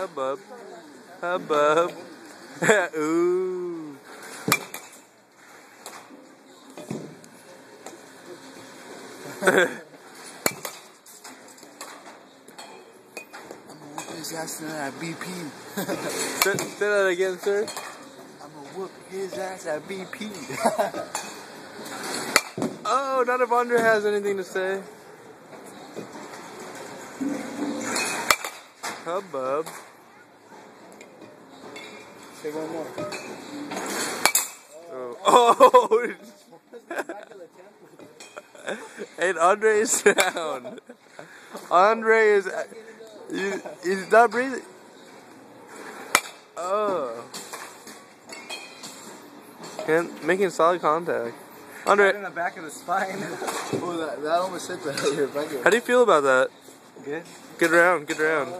Hubbub. Hubbub. Ooh. His ass at BP. Say that again, sir. I'm gonna whoop his ass at BP. Oh, none of Andre has anything to say. Hubbub. Say one more. Oh. And Andre is down. Andre is. He's not breathing. Oh. And making solid contact. Andre. Right in the back of the spine. Oh, that almost hit the your back. How do you feel about that? Good. Good round. Good round.